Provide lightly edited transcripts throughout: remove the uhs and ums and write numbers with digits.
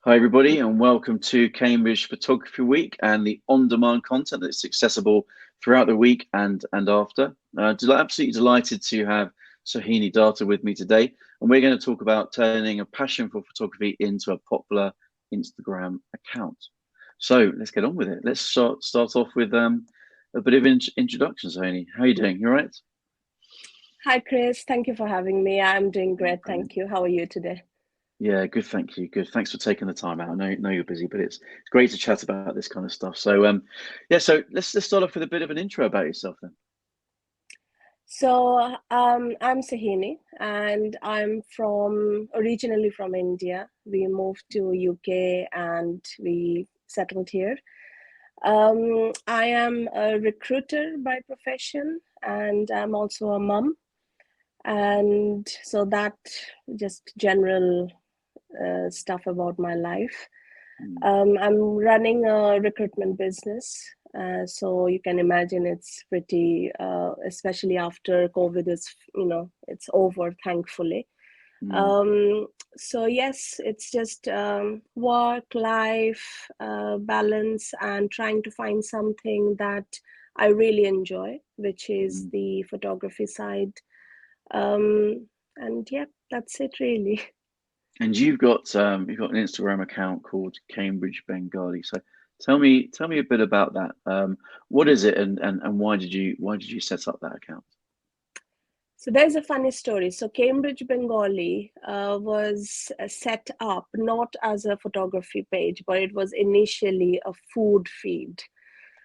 Hi, everybody, and welcome to Cambridge Photography Week and the on-demand content that's accessible throughout the week and after. Absolutely delighted to have Sohini Data with me today, and we're going to talk about turning a passion for photography into a popular Instagram account. So let's get on with it. Let's start off with a bit of introduction, Sohini. How are you doing? You all right? Hi, Chris. Thank you for having me. I'm doing great. Thank you. How are you today? Yeah, good. Thank you. Good. Thanks for taking the time out. I know you're busy, but it's great to chat about this kind of stuff. So, yeah. So let's start off with a bit of an intro about yourself then. I'm Sahini, and I'm originally from India. We moved to UK and we settled here. I am a recruiter by profession, and I'm also a mum. And so that just general stuff about my life. I'm running a recruitment business. So you can imagine it's pretty, especially after COVID it's over, thankfully. So yes, it's just work, life, balance, and trying to find something that I really enjoy, which is the photography side. And yeah, that's it really. And you've got an Instagram account called Cambridge Bengali. So tell me a bit about that. What is it, and why did you set up that account? So there's a funny story. So Cambridge Bengali was set up not as a photography page, but it was initially a food feed.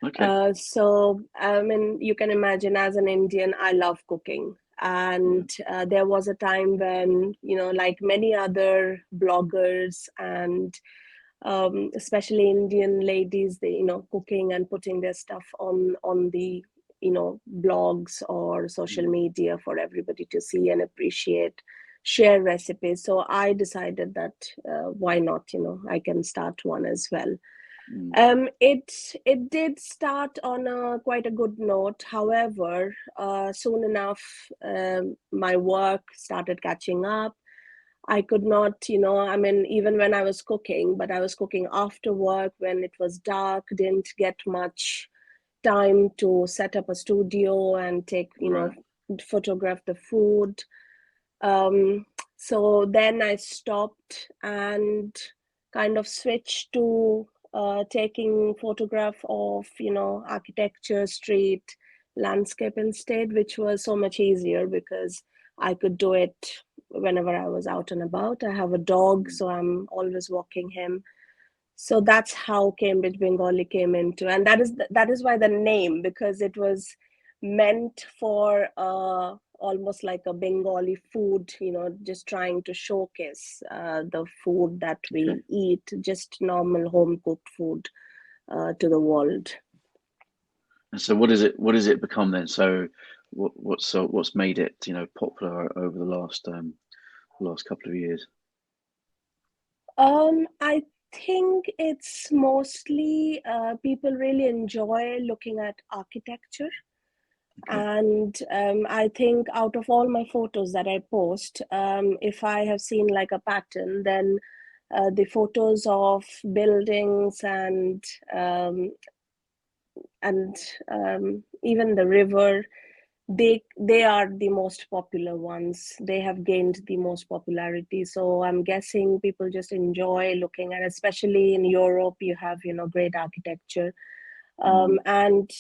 Okay. So I mean, you can imagine, as an Indian, I love cooking. Yeah. And there was a time when, like many other bloggers and especially Indian ladies, they, cooking and putting their stuff on the, blogs or social media for everybody to see and appreciate, share recipes. So I decided that why not, I can start one as well. Mm. It did start on a quite a good note. However, soon enough, my work started catching up. I could not, I mean, even when I was cooking, but I was cooking after work when it was dark, didn't get much time to set up a studio and take, Right. photograph the food. So then I stopped and kind of switched to taking photograph of, architecture, street, landscape instead, which was so much easier because I could do it whenever I was out and about. I have a dog, so I'm always walking him. So that's how Cambridge Bengali came into, and that is why the name, because it was meant for almost like a Bengali food, just trying to showcase the food that Okay. we eat, just normal home cooked food to the world. And so what is it become then? So what's made it popular over the last couple of years? I think it's mostly people really enjoy looking at architecture. Okay. And I think out of all my photos that I post, if I have seen like a pattern, then the photos of buildings um, and even the river, they are the most popular ones. They have gained the most popularity. So I'm guessing people just enjoy looking at, especially in Europe, you have great architecture. Mm. And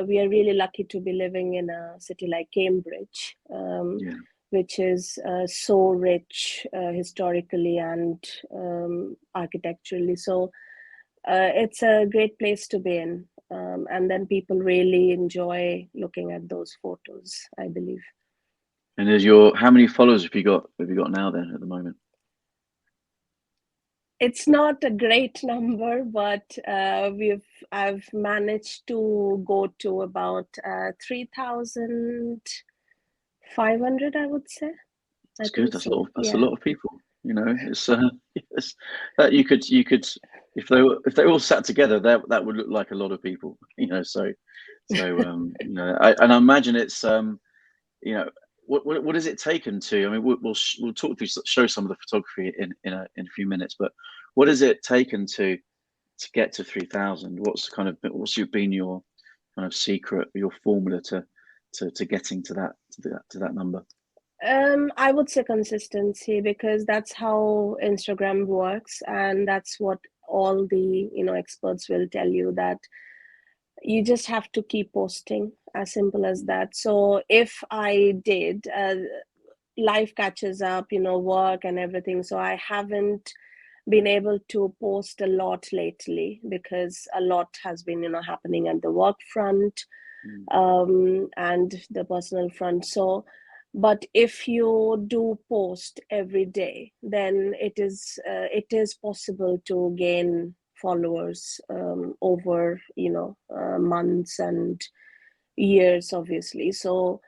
we are really lucky to be living in a city like Cambridge, Yeah. which is so rich historically and architecturally. So it's a great place to be in. And then people really enjoy looking at those photos, I believe. And how many followers have you got now then at the moment? It's not a great number, but I've managed to go to about 3,500, I would say. I That's good. think That's a so. lot. That's a Yeah. lot of people. It's it's, that you could if they all sat together, that would look like a lot of people. So I imagine it's you know what has it taken to? I mean, we'll talk through show some of the photography in a few minutes, but what has it taken to get to 3,000? What's been your kind of secret, your formula to getting to that number? I would say consistency, because that's how Instagram works, and that's what all the experts will tell you, that you just have to keep posting, as simple as that. So if I did, life catches up, work and everything. So I haven't been able to post a lot lately, because a lot has been happening at the work front, Mm, and the personal front. So, but if you do post every day, then it is possible to gain followers over months and years, obviously. So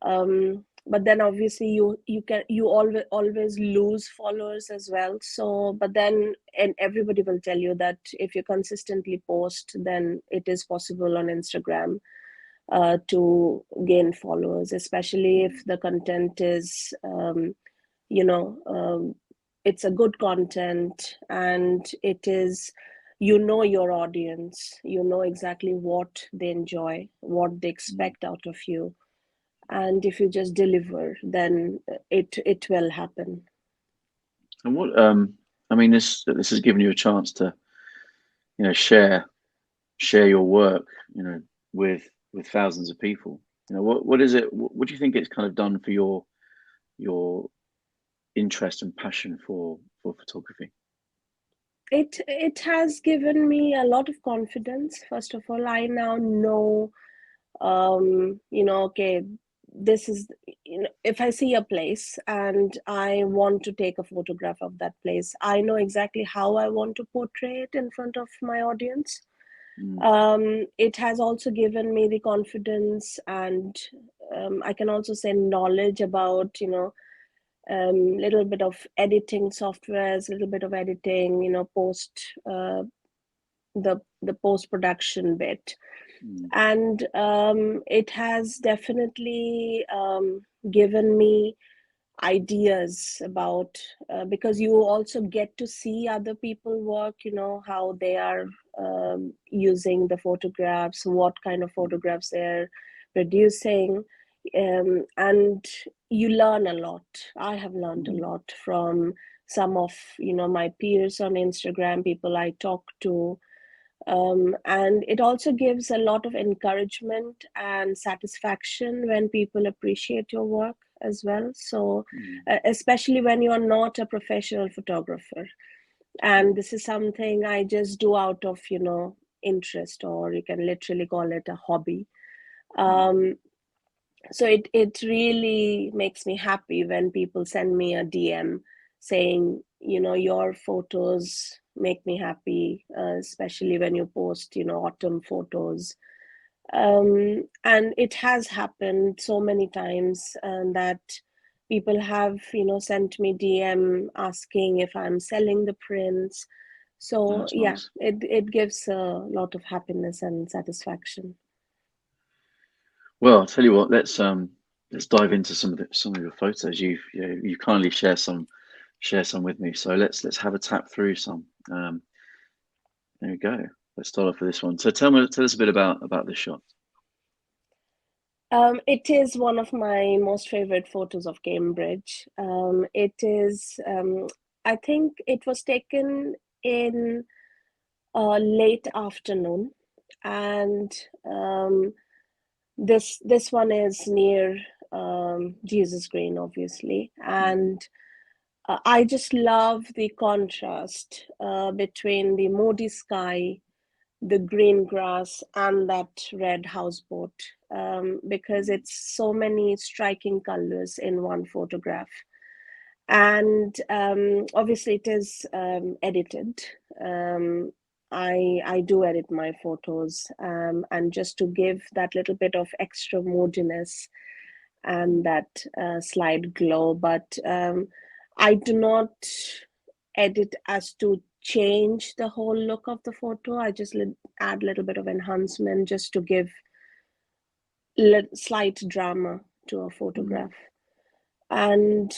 mm, but then obviously you always lose followers as well. So but then, and everybody will tell you that if you consistently post, then it is possible on Instagram to gain followers, especially if mm, the content is you know um, it's a good content, and it is, your audience, exactly what they enjoy, what they mm. expect out of you, and if you just deliver, then it will happen. And what I mean, this has given you a chance to share your work, with thousands of people. What is it? What do you think it's kind of done for your interest and passion for photography? It has given me a lot of confidence. First of all, I now know, okay, this is, if I see a place and I want to take a photograph of that place, I know exactly how I want to portray it in front of my audience. Mm, It has also given me the confidence, and I can also say knowledge about, little bit of editing softwares, little bit of editing, post the post production bit. mm, And it has definitely given me ideas about, because you also get to see other people work, how they are using the photographs, what kind of mm, photographs they're producing, and you learn a lot. I have learned a mm, lot from some of my peers on Instagram, people I talk to, and it also gives a lot of encouragement and satisfaction when people appreciate your work as well. So, mm, especially when you are not a professional photographer, yeah. and this is something I just do out of, interest, or you can literally call it a hobby. Mm, Um, so it really makes me happy when people send me a DM saying, your photos make me happy, especially when you post, autumn photos. And it has happened so many times, that people have, sent me DM asking if I'm selling the prints. So that's yeah, nice. it gives a lot of happiness and satisfaction. Well, I'll tell you what. Let's dive into some of your photos. You kindly share some with me. So let's have a tap through some. There we go. Let's start off with this one. So tell us a bit about this shot. It is one of my most favorite photos of Cambridge. It is, I think it was taken in late afternoon, and this one is near Jesus Green, obviously, Mm, and I just love the contrast between the moody sky, the green grass, and that red houseboat, because mm, it's so many striking colors in one photograph. And obviously, it is edited. Um, I do edit my photos, and just to give that little bit of extra moodiness and mm, that slight glow. But I do not edit as to change the whole look of the photo. I just add a little bit of enhancement just to give slight drama to a mm. photograph. and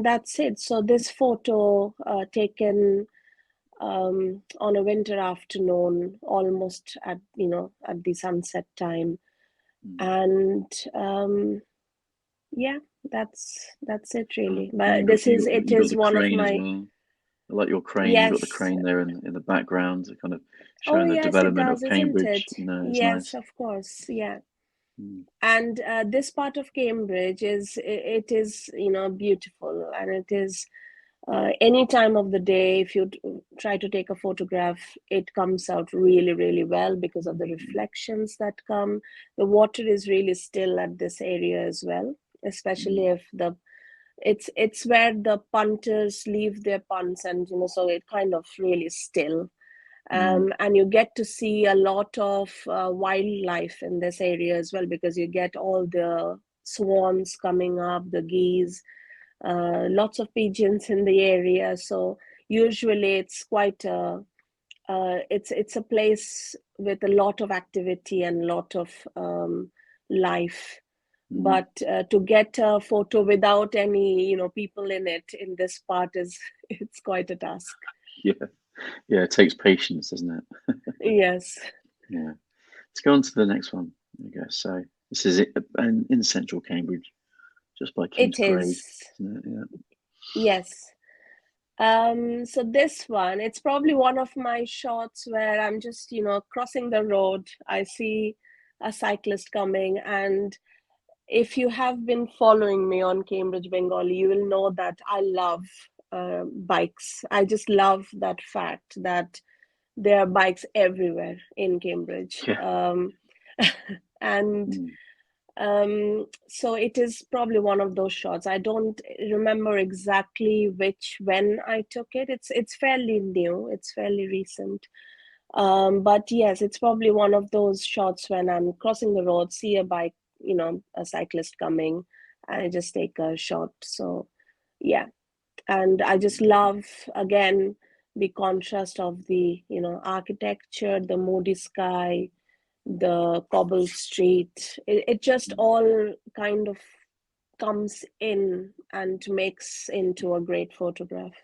that's it. So this photo taken on a winter afternoon, almost at at the sunset time, and yeah, that's it really. And But this is it you got is the one of crane as my well. I like your crane. You got the yes. crane there in the background, kind of Oh showing the yes, it development does, of isn't it? Cambridge. You know, it's Yes, nice. of course. Yeah. Mm, And this part of Cambridge it is beautiful, and it is any time of the day if you try to take a photograph, it comes out really really well because of the mm, reflections that come. The water is really still at this area as well, especially mm, if the it's where the punters leave their punts, and so it kind of really still. mm, And you get to see a lot of wildlife in this area as well, because you get all the swans coming up, the geese, lots of pigeons in the area. So usually it's quite a it's a place with a lot of activity and a lot of life. mm. But to get a photo without any people in it in this part is it's quite a task. Yeah, yeah. It takes patience, doesn't it? Yes, Yeah. Let's go on to the next one. I guess so. This is it in central Cambridge, just by King's it Parade, is. isn't it? Yeah. Yes. So this one, it's probably one of my shots where I'm just, crossing the road. I see a cyclist coming, and if you have been following me on Cambridge Bengali, you will know that I love bikes. I just love that fact that there are bikes everywhere in Cambridge. Yeah. And Mm, so it is probably one of those shots. I don't remember exactly when I took it. It's fairly new. It's fairly recent. But yes, it's probably one of those shots when I'm crossing the road, see a bike, a cyclist coming, I just take a shot. So yeah, and I just love again the contrast of the architecture, the moody sky, the cobble street. It just mm. all kind of comes in and makes into a great photograph.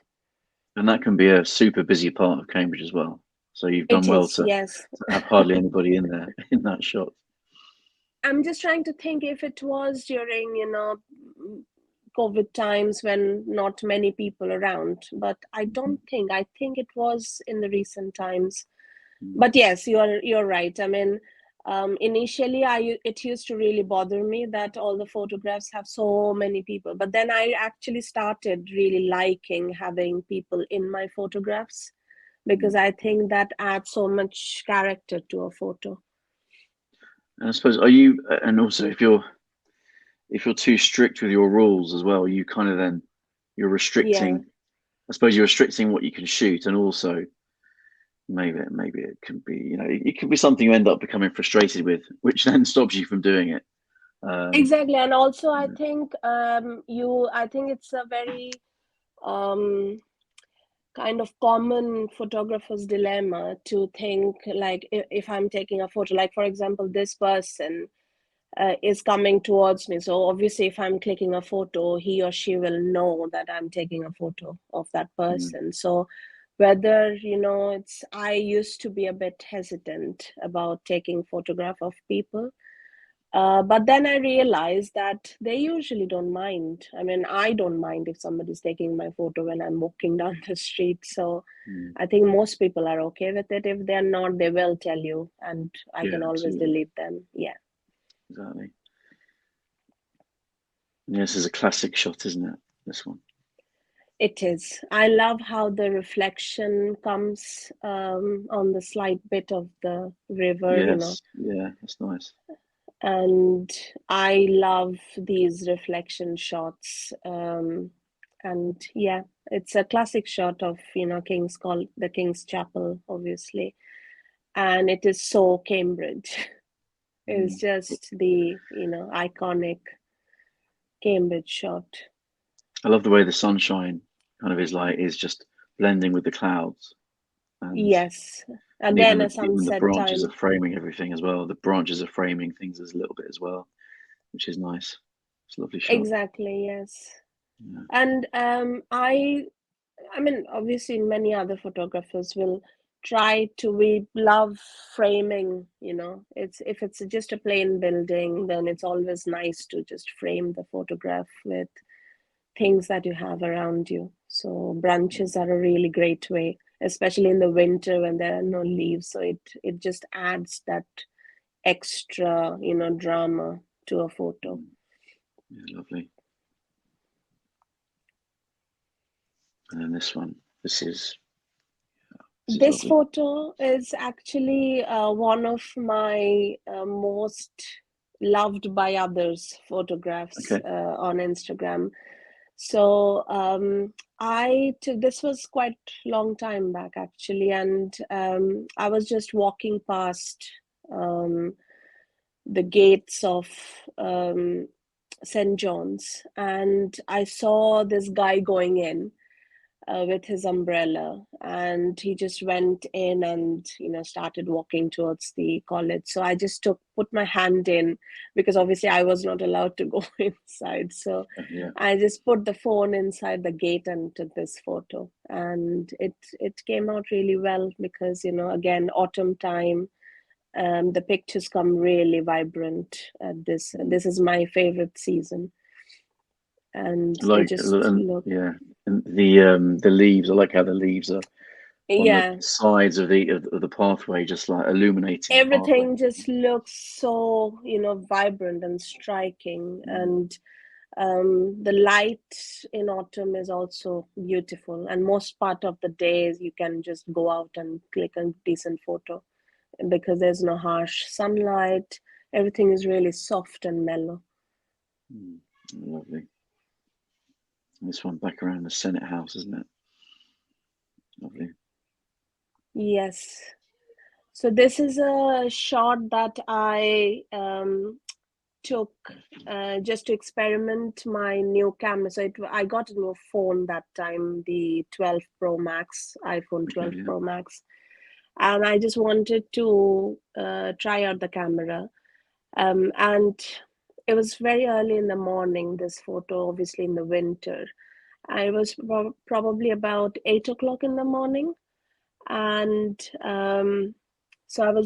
And that can be a super busy part of Cambridge as well. So you've done It well is, to yes. have hardly anybody in there in that shot. I'm just trying to think if it was during, COVID times when not many people around, but I Mhm. don't think. I think it was in the recent times. Mm. But yes, you're right. I mean, initially, it used to really bother me that all the photographs have so many people. But then I actually started really liking having people in my photographs, because Mm. I think that adds so much character to a photo. And I suppose are you and also if you're too strict with your rules as well, you kind of then you're Yeah. restricting. I suppose you're restricting what you can shoot, and also maybe it can be it could be something you end up becoming frustrated with, which then stops you from doing it. Um, Exactly, and also I yeah. think I think it's a very um, kind of common photographer's dilemma to think like if I'm taking a photo, like for example, this person is coming towards me. So obviously, if I'm clicking a photo, he or she will know that I'm taking a photo of that Mm. person. So whether it's I used to be a bit hesitant about taking photograph of people, but then I realized that they usually don't mind. I mean, I don't mind if somebody's taking my photo when I'm walking down the street. So Mm. I think most people are okay with it. If they're not, they will tell you, and I Yeah, can always absolutely, delete them. Yeah, exactly. Yeah, this is a classic shot, isn't it? This one. it is. I love how the reflection comes on the slight bit of the river, Yes, yeah, that's nice. and I love these reflection shots. And yeah, it's a classic shot of King's called the King's Chapel, obviously, and it is so Cambridge. It's Mm. just the iconic Cambridge shot. I love the way the sunshine kind of is just blending with the clouds, and Yes, again a even the sunset branches are time. framing everything as well. The branches are framing things as a little bit as well, which is nice. It's a lovely shot. Exactly, yes. Yeah. And I mean, obviously, many other photographers will try to. We love framing, you know. It's if it's just a plain building, then it's always nice to just frame the photograph with things that you have around you. So branches are a really great way, especially in the winter when there are no leaves. So it just adds that extra, you know, drama to a photo. Yeah, lovely. And then this one. This is This lovely. photo is actually one of my most loved by others photographs Okay. on Instagram. So I took this was quite long time back actually, and I was just walking past um, the gates of St. John's, and I saw this guy going in with his umbrella, and he just went in and, you know, started walking towards the college. So I just put my hand in, because obviously I was not allowed to go inside. So Yeah. I just put the phone inside the gate and took this photo, and it came out really well, because, you know, again, autumn time, the pictures come really vibrant at this. Mm. This is my favorite season, and they just look. Yeah, and the leaves. I like how the leaves are on the Yeah, sides of the pathway, just like illuminating the pathway. everything just looks so, you know, vibrant and striking. Mm. And the light in autumn is also beautiful, and most part of the days you can just go out and click a decent photo, because there's no harsh sunlight. Everything is really soft and mellow. Mm. Lovely. This one back around the Senate House, isn't it? Lovely. Yes. So this is a shot that I took just to experiment my new camera. So I got a new phone that time, the 12 Pro Max, iPhone Okay. 12 Yeah. Pro Max, and I just wanted to try out the camera. And it was very early in the morning, this photo, obviously in the winter. I was probably about 8 o'clock in the morning, and so I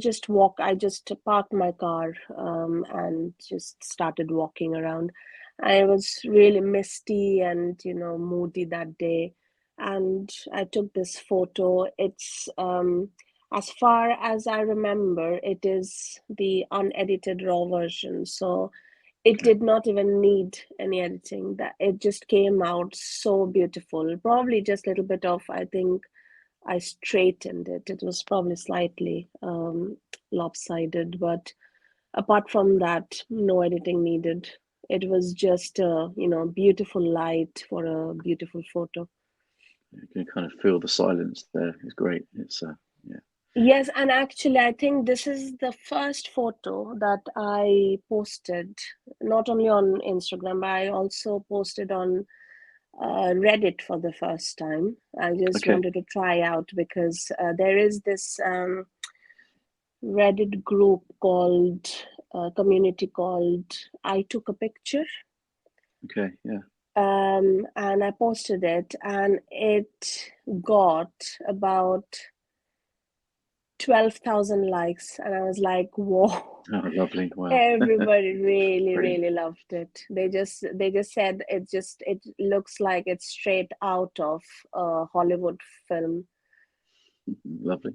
just parked my car and just started walking around. And it was really misty and, you know, moody that day, and I took this photo. It's as far as I remember, it is the unedited raw version, so it Okay. did not even need any editing. That it just came out so beautiful. Probably just a little bit of, I think I straightened it. It was probably slightly lopsided, but apart from that, no editing needed. It was just a, you know, beautiful light for a beautiful photo. You can kind of feel the silence there. It's great. It's yeah. Yes, and actually, I think this is the first photo that I posted, not only on Instagram, but I also posted on Reddit for the first time. I just Okay. wanted to try out, because there is this Reddit group called community called I Took a Picture. Okay. Yeah. And I posted it, and it got about 12,000 likes, and I was like, whoa. Oh, lovely. Wow. Everybody really, Brilliant. really loved it. They just said it looks like it's straight out of a Hollywood film. Lovely.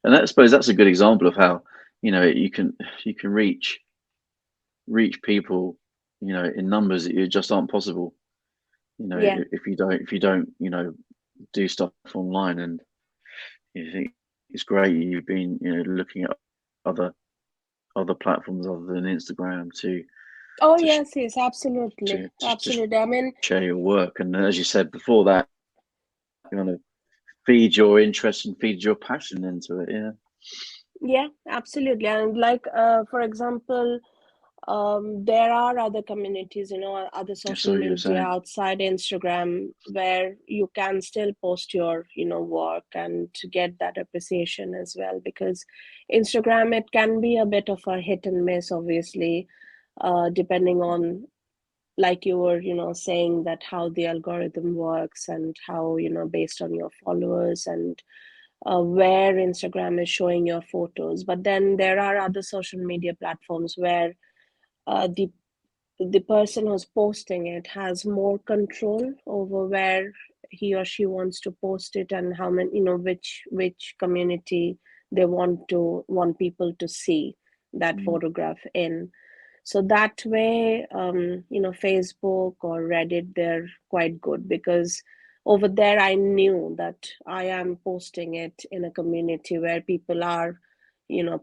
And I suppose that's a good example of how, you can reach people, in numbers that just aren't possible. Yeah, If you don't do stuff online, and you think it's great you've been looking at other other platforms other than Instagram oh to yes, yes, absolutely, absolutely. I mean, share your work, and as you said before, that kind of feeds your interest and feeds your passion into it. Yeah. yeah, absolutely. And like for example, there are other communities, you know, other That's social what you were media saying. outside Instagram, where you can still post your, you know, work and to get that appreciation as well. Because Instagram, it can be a bit of a hit and miss, obviously, depending on like you were, saying that how the algorithm works and how, based on your followers and where Instagram is showing your photos. But then there are other social media platforms where the person who's posting it has more control over where he or she wants to post it and how many, which community they want people to see that photograph in. So that way, Facebook or Reddit, they're quite good, because over there I knew that I am posting it in a community where people are,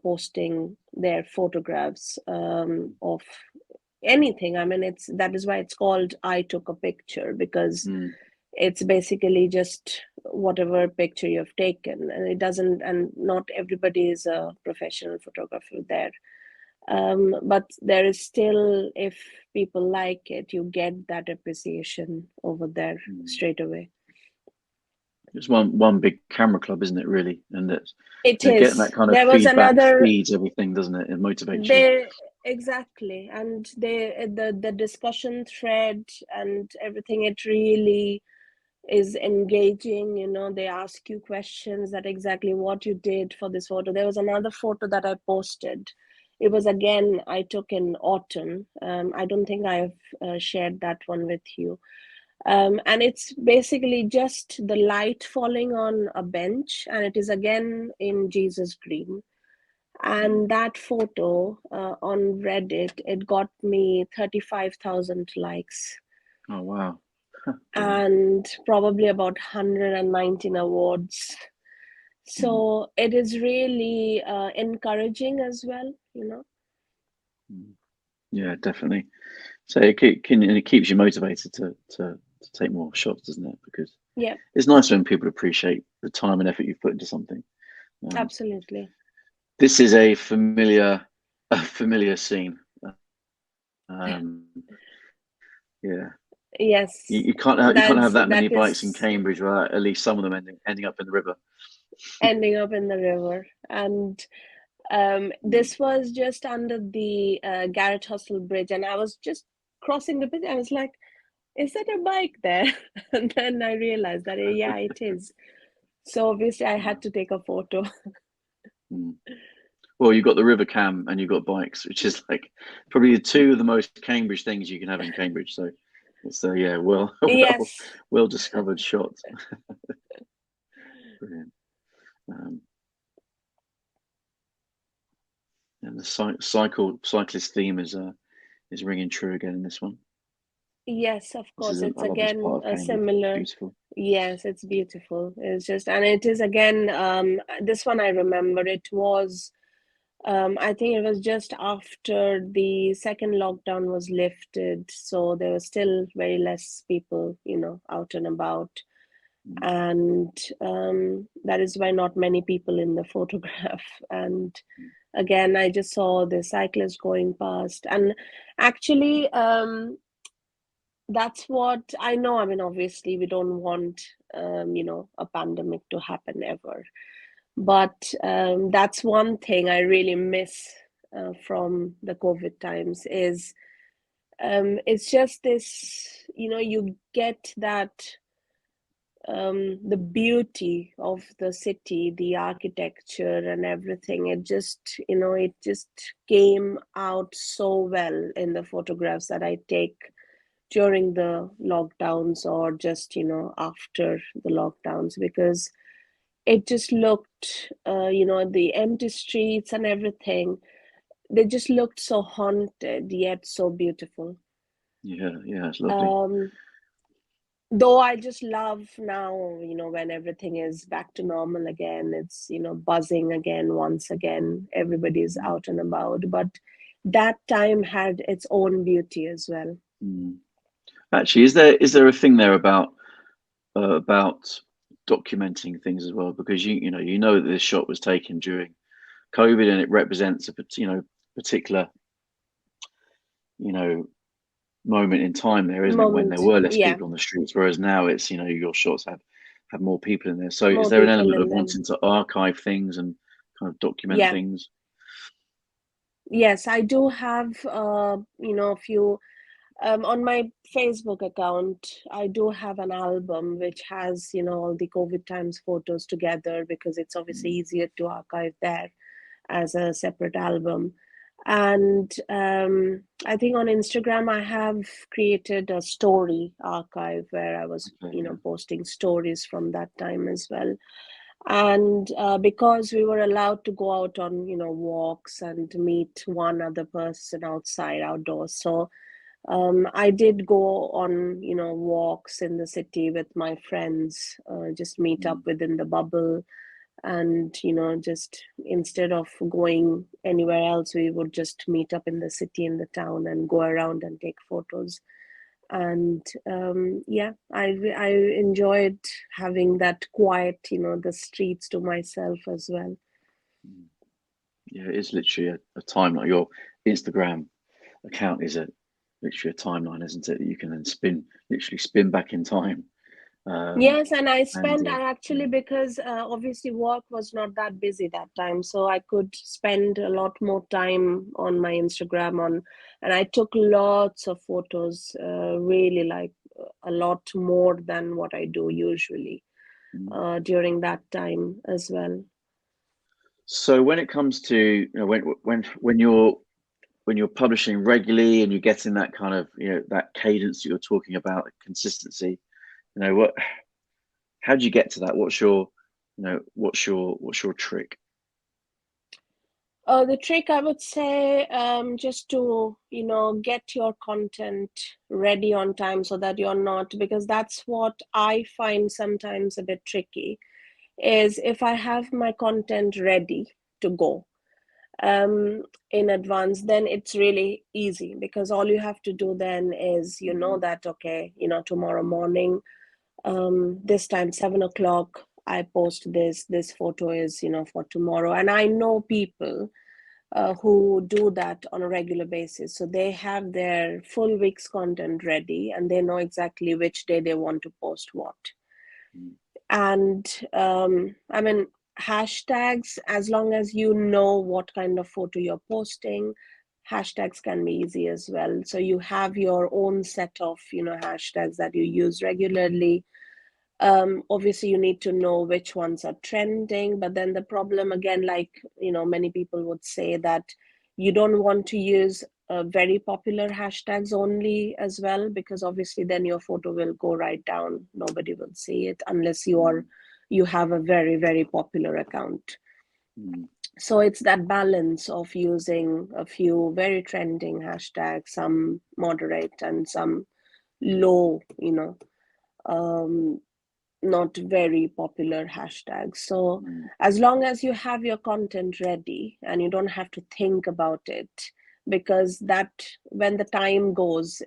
posting their photographs of anything. I mean, that is why it's called I took a picture, because it's basically just whatever picture you've taken, and it doesn't, and not everybody is a professional photographer there. But there is still, if people like it, you get that appreciation over there straight away. It's one big camera club, isn't it? Really, and it's It getting is. that kind of There was feedback another. feeds everything, doesn't it? It motivates you. They exactly, and the discussion thread and everything. It really is engaging. They ask you questions, that exactly what you did for this photo. There was another photo that I posted. It was, again, I took in autumn. I don't think I've shared that one with you. And it's basically just the light falling on a bench, and it is again in Jesus green. And that photo on Reddit, it got me 35,000 likes. Oh wow. And probably about 119 awards. So it is really encouraging as well, Yeah, definitely. So it keeps you motivated to take more shots, doesn't it? Because Yeah, it's nice when people appreciate the time and effort you've put into something. absolutely. This is a familiar scene. Um, yeah, Yes, you can't have that that many bikes in is Cambridge without at least some of them ending up in the river. ending up in the river. And this was just under the Garrett Hustle Bridge, and I was just crossing the bridge. I was like, is that a bike there? And then I realized that, yeah, it is. So obviously I had to take a photo. Well, you've got the river cam and you've got bikes, which is like probably two of the most Cambridge things you can have in Cambridge. So it's yeah, Yes. well discovered shot. Brilliant. And the cyclist theme is ringing true again in this one. Yes, of This is course. It's I love this again part of a Cambridge. similar. Beautiful. Yes, it's beautiful. It's just, and it is again, this one I remember, it was, I think it was just after the second lockdown was lifted. So there were still very less people, out and about. And that is why not many people in the photograph. And again, I just saw the cyclist going past. And actually, that's what I know. I mean, obviously, we don't want, a pandemic to happen ever. But that's one thing I really miss from the COVID times is it's just this, you get that the beauty of the city, the architecture and everything. It just came out so well in the photographs that I take during the lockdowns or just, after the lockdowns, because it just looked, the empty streets and everything, they just looked so haunted yet so beautiful. Yeah, it's lovely. Though I just love now, when everything is back to normal again, it's, buzzing again, once again, everybody's out and about. But that time had its own beauty as well. Actually, is there a thing there about documenting things as well? Because you know that this shot was taken during COVID and it represents a particular moment in time there, isn't it? When there Moment, were less yeah, people on the streets, whereas now it's your shots have more people in there. So is more there an people element of in them. wanting to archive things and kind of document Yeah, things? yes, I do have, a few. On my Facebook account, I do have an album which has, all the COVID times photos together, because it's obviously easier to archive there as a separate album. And I think on Instagram, I have created a story archive where I was, Okay, yeah. posting stories from that time as well. And because we were allowed to go out on, walks and meet one other person outside, outdoors. So I did go on, walks in the city with my friends, just meet up Mm. within the bubble. And, just instead of going anywhere else, we would just meet up in the city, in the town, and go around and take photos. And yeah, I enjoyed having that quiet, the streets to myself as well. Mm. Yeah, it is literally a timeline. Your Instagram account is literally a timeline, isn't it? That you can then literally spin back in time. Um, Yes, and I and spent, I yeah, actually, because obviously work was not that busy that time, so I could spend a lot more time on my Instagram and I took lots of photos, really, like a lot more than what I do usually mm. during that time as well. So when it comes to, when you're publishing regularly and you're getting that kind of, that cadence that you're talking about, the consistency, what how do you get to that? What's your trick? The trick, I would say, just to, get your content ready on time so that you're not, because that's what I find sometimes a bit tricky, is if I have my content ready to go in advance, then it's really easy, because all you have to do then is, Mm. that, okay, tomorrow morning, this time, 7 o'clock, I post this photo is, for tomorrow. And I know people who do that on a regular basis. So they have their full week's content ready and they know exactly which day they want to post what. Mm. And I mean, hashtags, as long as you know what kind of photo you're posting, hashtags can be easy as well. So you have your own set of, hashtags that you use regularly. Obviously you need to know which ones are trending, but then the problem again, like, many people would say that you don't want to use very popular hashtags only as well, because obviously then your photo will go right down, nobody will see it unless Mm. you have a very, very popular account. Mm. So it's that balance of using a few very trending hashtags, some moderate and some low, um, not very popular hashtags. So Mm. as long as you have your content ready and you don't have to think about it, because that, when the time goes,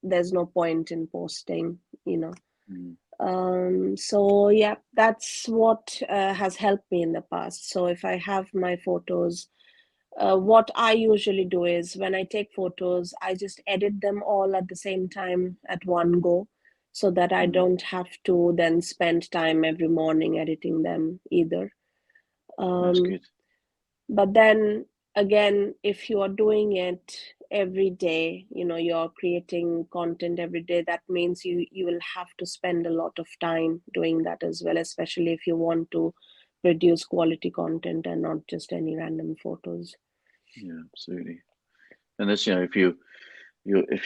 there's no point in posting, Mm. so yeah, that's what has helped me in the past. So if I have my photos, what I usually do is, when I take photos, I just edit them all at the same time at one go, so that I Mm. don't have to then spend time every morning editing them either. That's Um, good. but then again, if you are doing it every day, you're creating content every day, that means you will have to spend a lot of time doing that as well, especially if you want to produce quality content and not just any random photos. Yeah, absolutely. And that's, if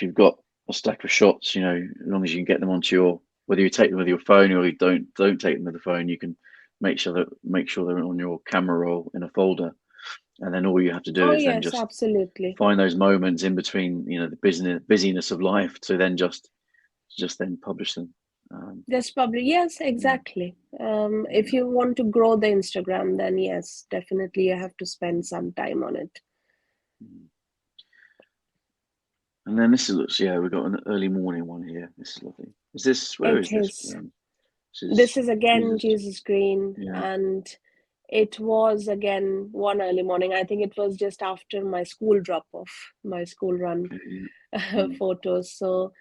you've got a stack of shots, as long as you can get them onto whether you take them with your phone or you don't take them with the phone, you can make sure they're on your camera roll in a folder, and then all you have to do Oh is then yes, just absolutely. find those moments in between, the busyness of life, to then just then publish them. That's probably, yes, Yeah, exactly. If yeah. you want to grow the Instagram, then yes, definitely you have to spend some time on it. Mm. And then looks, yeah, we've got an early morning one here. This is lovely. Where It is this? is. This is This is again Jesus. Jesus Green, Yeah. and it was again one early morning. I think it was just after my school drop off, my school run Okay. Yeah. Mm. photos. So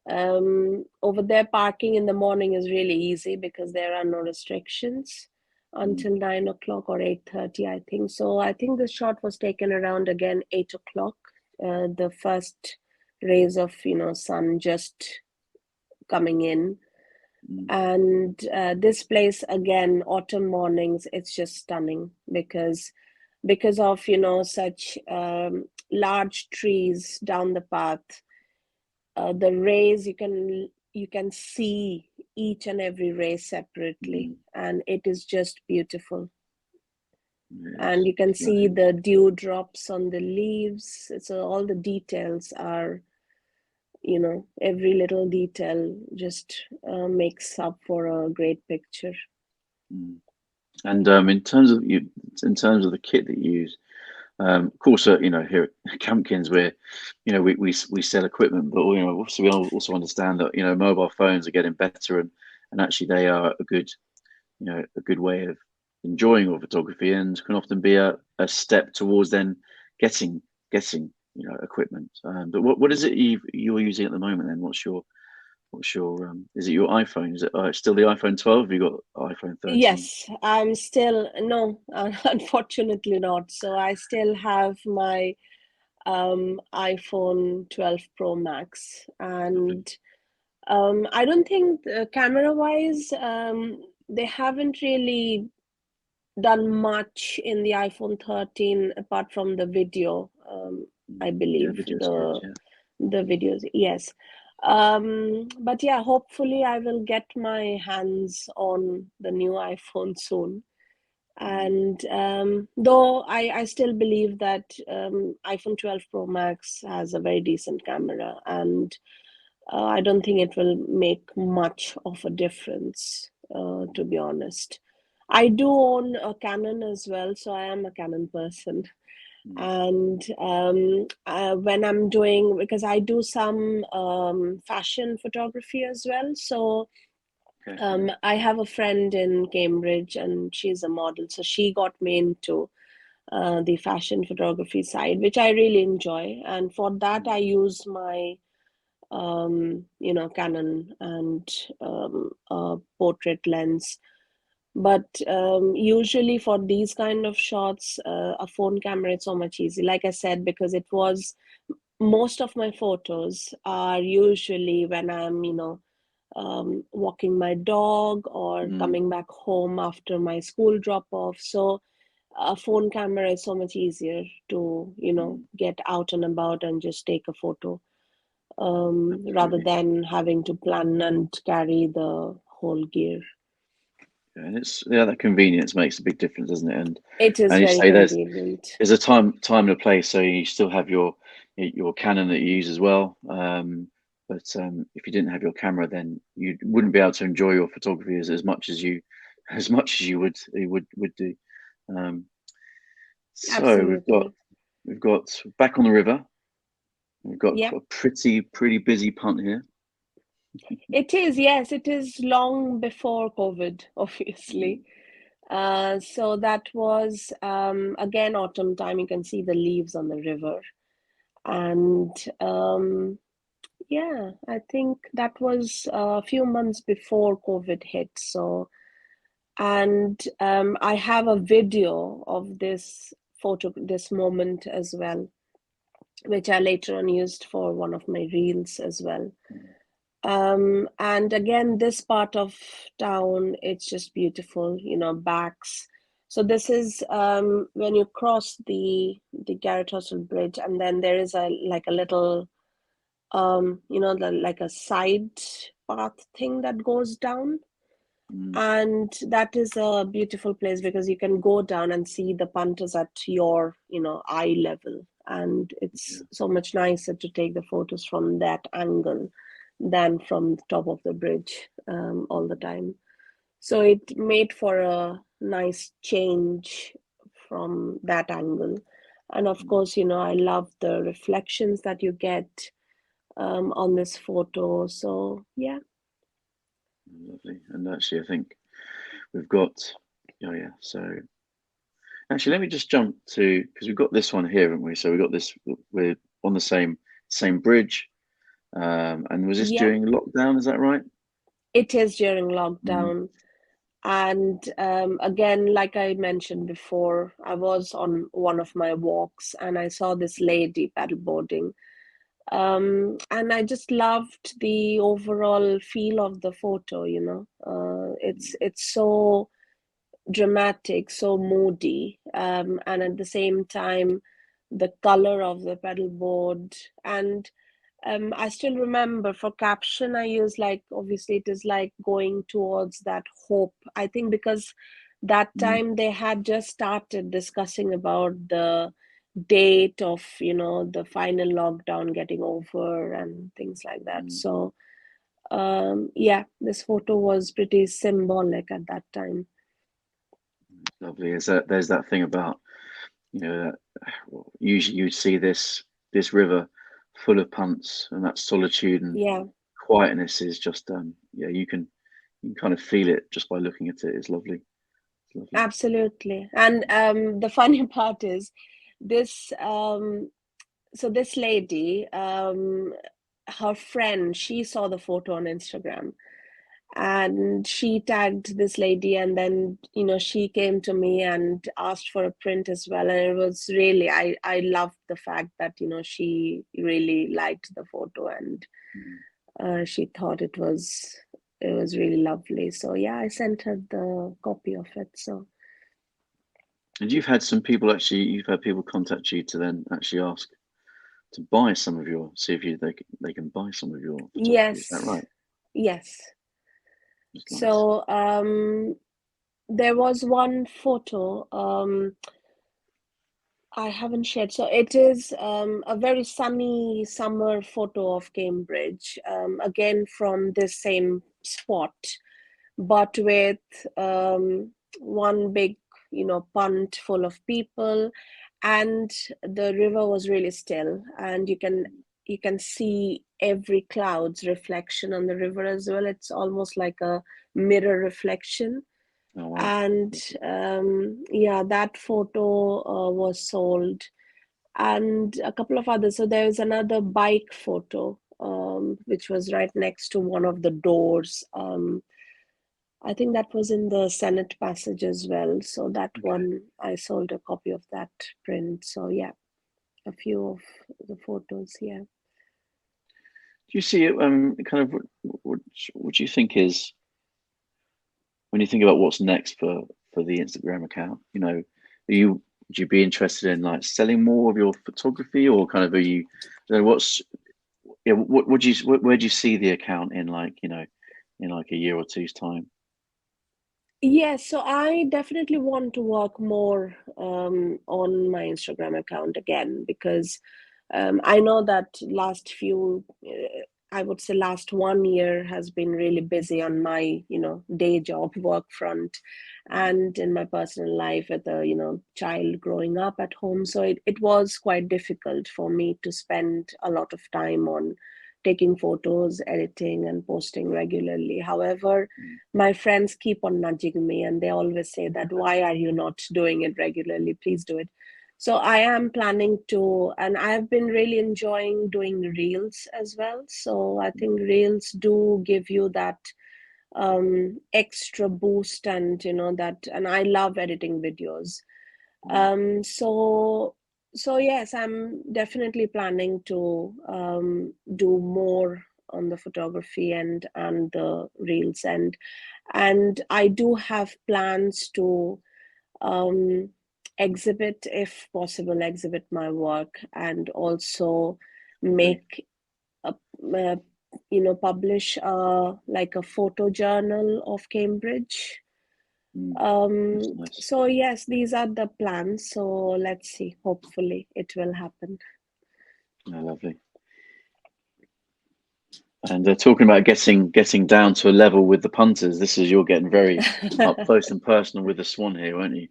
over there, parking in the morning is really easy because there are no restrictions Mm. until 9 o'clock or 8:30, I think. So I think the shot was taken around again 8 o'clock. The first rays of, sun just coming in. Mm, And this place, again, autumn mornings, it's just stunning because of, such large trees down the path. The rays, you can see each and every ray separately, mm, and it is just beautiful. And yes. you can Yeah, see the dewdrops on the leaves. So all the details are, every little detail just makes up for a great picture. mm. And in terms of the kit that you use, of course, here at Campkins, we sell equipment, but also we also understand that mobile phones are getting better, and actually they are a good way of enjoying your photography, and can often be a step towards then getting equipment. But what is it you're using at the moment? Then what's your is it your iPhone? Is it still the iPhone 12? Have you got iPhone 13? Yes, I'm still, no, unfortunately not. So I still have my iPhone 12 Pro Max, Lovely. and I don't think camera-wise, they haven't really done much in the iPhone 13 apart from the video. I Yeah, believe video's good. the Yeah. the videos, yes. But yeah, hopefully I will get my hands on the new iPhone soon. Mm, And though I still believe that iPhone 12 Pro Max has a very decent camera, and I don't think it will make much of a difference, to be honest. I do own a Canon as well, so I am a Canon person. mm, And when I'm doing, because I do some fashion photography as well, so okay. Yeah. I have a friend in Cambridge and she's a model, so she got me into the fashion photography side, which I really enjoy. And for that, Mm, I use my Canon and portrait lens. But usually for these kind of shots, a phone camera is so much easy. Like I said, because it was most of my photos are usually when I'm, walking my dog or mm, coming back home after my school drop off. So a phone camera is so much easier to, mm, get out and about and just take a photo, rather absolutely. than having to plan and carry the whole gear. Yeah, and that convenience makes a big difference, doesn't it? It is And you very say convenient. there's a time and a place, so you still have your Canon that you use as well. But if you didn't have your camera, then you wouldn't be able to enjoy your photography as much as you would do. Um, so Absolutely. we've got back on the river. We've got Yeah. a pretty busy punt here. It is, yes, it is long before COVID, obviously. Mm, So that was again autumn time. You can see the leaves on the river. And yeah, I think that was a few months before COVID hit. So, and I have a video of this moment as well, which I later on used for one of my reels as well. mm, And again, this part of town, it's just beautiful, backs. So this is when you cross the Garrett Hostel Bridge, and then there is a like a little like a side path thing that goes down. mm, And that is a beautiful place because you can go down and see the punters at your, eye level. And it's yeah, so much nicer to take the photos from that angle than from the top of the bridge all the mm, time. So it made for a nice change from that angle. And of mm, course, I love the reflections that you get on this photo. So yeah. lovely. And actually, I think we've got. Oh yeah. So actually, let me just jump to because we've got this one here, haven't we? So we got this. We're on the same bridge. And was this Yeah, during lockdown? Is that right? it is during Mm, lockdown. And again, like I mentioned before, I was on one of my walks and I saw this lady paddleboarding. And I just loved the overall feel of the photo, you know. It's so dramatic, so moody, and at the same time, the color of the pedal board. And I still remember for caption, I use like, obviously, it is like going towards that hope. I think because that Mm, time they had just started discussing about the date of, you know, the final lockdown getting over and things like that. mm. So, yeah, this photo was pretty symbolic at that time. Lovely. There's that thing about, you know, usually you'd see this river full of punts, and that solitude and Yeah, quietness is just yeah, you can kind of feel it just by looking at it. It's lovely. It's lovely. absolutely. And the funny part is this, so this lady, her friend, she saw the photo on Instagram and she tagged this lady, and then, you know, she came to me and asked for a print as well. And it was really, I loved the fact that, you know, she really liked the photo, and Mm. she thought it was really lovely. So yeah, I sent her the copy of it. So And you've had people contact you to then actually ask to buy some of your, see if they can buy some of your photography. Is that yes, right? yes. That's nice. So there was one photo I haven't shared. So it is a very sunny summer photo of Cambridge, again from this same spot, but with one big, you know, pond full of people, and the river was really still, and you can see every cloud's reflection on the river as well. It's almost like a mirror reflection. Oh wow. And yeah, that photo was sold, and a couple of others. So there was another bike photo, which was right next to one of the doors. I think that was in the Senate passage as well. So that Okay. one, I sold a copy of that print. So yeah, a few of the photos. Yeah. Do you see it? Kind of what do you think is when you think about what's next for the Instagram account? You know, would you be interested in like selling more of your photography, or kind of are you know, what's yeah, what do you where do you see the account in like, you know, in like a year or two's time? Yes, so I definitely want to work more on my Instagram account again, because I know that I would say last 1 year has been really busy on my, you know, day job work front, and in my personal life with a, you know, child growing up at home. So it was quite difficult for me to spend a lot of time on taking photos, editing, and posting regularly. However, Mm. my friends keep on nudging me, and they always say that, why are you not doing it regularly? Please do it. So I am planning to, and I've been really enjoying doing reels as well. So I think reels do give you that extra boost, and you know that, and I love editing videos. Mm. So yes, I'm definitely planning to do more on the photography and the reels, and I do have plans to um, exhibit, if possible, exhibit my work, and also Lovely. make a, uh, you know, publish like a photo journal of Cambridge. Mm. That's nice. So yes, these are the plans. So let's see. Hopefully, it will happen. Oh, lovely. And they're talking about getting down to a level with the punters. This is you're getting very up close and personal with the swan here, won't you?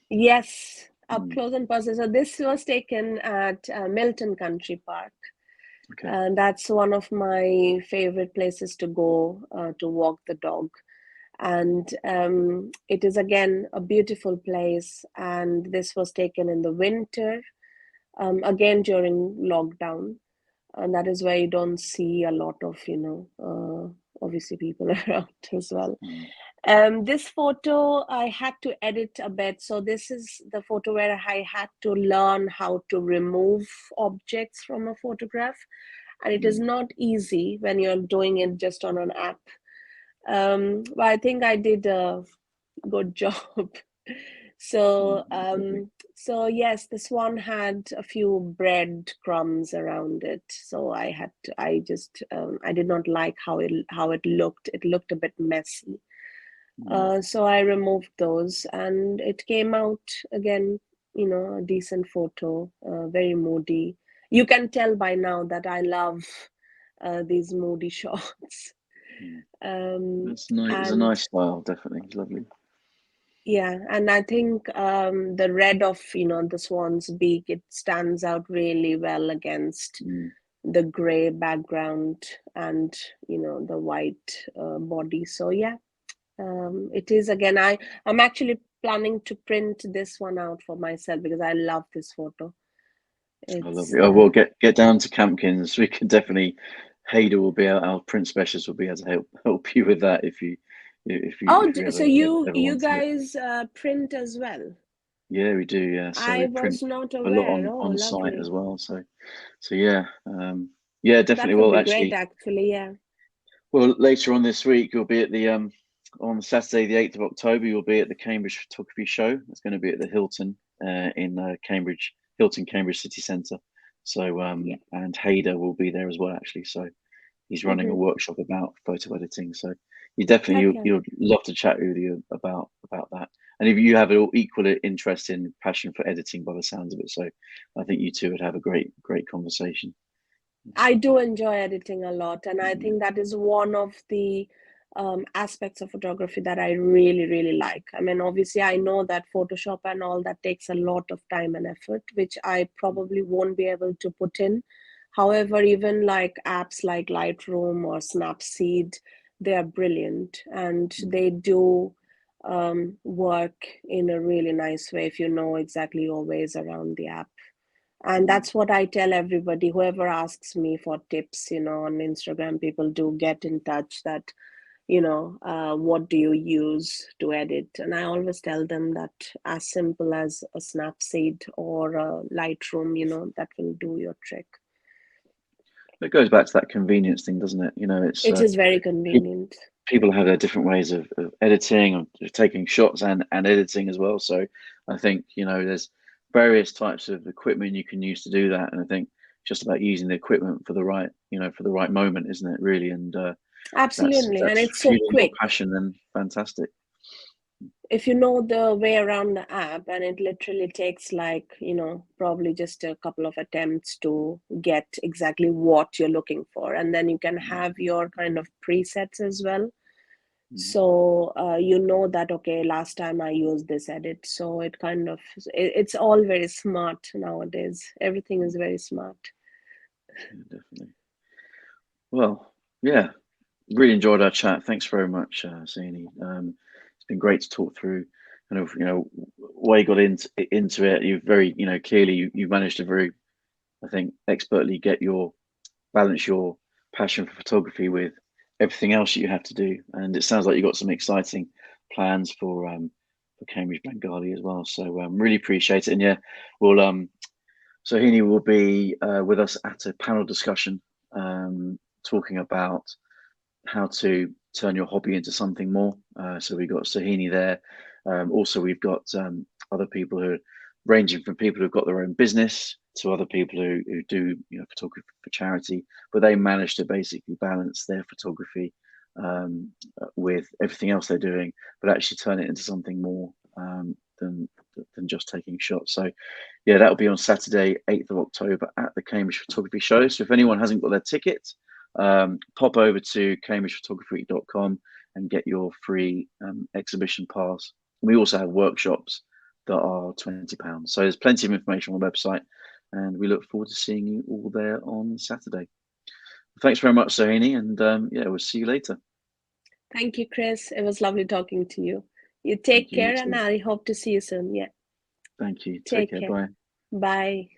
Yes, up Mm. close and personal. So this was taken at Milton Country Park. Okay. And that's one of my favorite places to go to walk the dog. And it is again a beautiful place. And this was taken in the winter, again during lockdown. And that is why you don't see a lot of, you know, obviously people around as well. Mm. This photo I had to edit a bit. So this is the photo where I had to learn how to remove objects from a photograph. And it is not easy when you're doing it just on an app. But I think I did a good job. So, so yes, this one had a few bread crumbs around it. So I did not like how it looked. It looked a bit messy. So I removed those, and it came out again, a decent photo, very moody. You can tell by now that I love these moody shots. That's nice. It's a And nice style, definitely. It's lovely. yeah, and I think the red of, the swan's beak, it stands out really well against the gray background and, the white body. So yeah, it is again, I'm actually planning to print this one out for myself because I love this photo. I love It's it. Oh, well, get down to Campkins. We can definitely. Hader will be our print specialist. Will be able to help you with that if you so ever you wanted it. guys print as well? Yeah, we do. Yeah, so I we print was not a lot aware. Oh, on site as lovely. well. So yeah, yeah, That definitely. would Well, be great, actually, actually. Yeah. well, later on this week, you'll be at the on Saturday, the 8th of October, you'll be at the Cambridge Photography Show. It's going to be at the Hilton in Cambridge, Hilton Cambridge City Centre. So Yeah. and Hader will be there as well, actually. So he's running a workshop about photo editing. So you definitely Okay. you'll love to chat with you about that. And if you have an equal interest in passion for editing, by the sounds of it, so I think you two would have a great conversation. I do enjoy editing a lot, and I Mm, think that is one of the aspects of photography that I really, really like. I mean, obviously, I know that Photoshop and all that takes a lot of time and effort, which I probably won't be able to put in. However, even like apps like Lightroom or Snapseed, they are brilliant and they do work in a really nice way if you know exactly your ways around the app. And that's what I tell everybody, whoever asks me for tips, on Instagram, people do get in touch that, what do you use to edit? And I always tell them that as simple as a Snapseed or a Lightroom, that will do your trick. It goes back to that convenience thing, doesn't it? It's It is very convenient. people have their different ways of editing, of taking shots and editing as well. So I think there's various types of equipment you can use to do that, and I think just about using the equipment for the right for the right moment, isn't it? Really, and Absolutely. And that's it's so fueling your quick. passion. Then fantastic. If you know the way around the app, and it literally takes like probably just a couple of attempts to get exactly what you're looking for, and then you can have your kind of presets as well. So you know that, okay, last time I used this edit, so it kind of it's all very smart nowadays. Everything is very smart. Yeah, definitely. Well, yeah, really enjoyed our chat. Thanks very much, Zini. It's been great to talk through kind of why you got into it. You've very clearly you managed to very, I think, expertly balance your passion for photography with everything else that you have to do. And it sounds like you've got some exciting plans for Cambridge Bengali as well. So really appreciate it. And yeah, we'll so Heaney will be with us at a panel discussion talking about how to turn your hobby into something more. So we've got Sahini there. Also, we've got other people who are ranging from people who've got their own business to other people who do photography for charity, but they manage to basically balance their photography with everything else they're doing, but actually turn it into something more than just taking shots. So yeah, that'll be on Saturday, 8th of October at the Cambridge Photography Show. So if anyone hasn't got their ticket, pop over to cambridgephotography.com and get your free exhibition pass. We also have workshops that are £20. So there's plenty of information on the website, and we look forward to seeing you all there on Saturday. Thanks very much, Sohini, and yeah, we'll see you later. Thank you, Chris. It was lovely talking to you. You Thank take you, you care, and too. I hope to see you soon. Yeah. Thank you. Take Take care. care. Bye. Bye.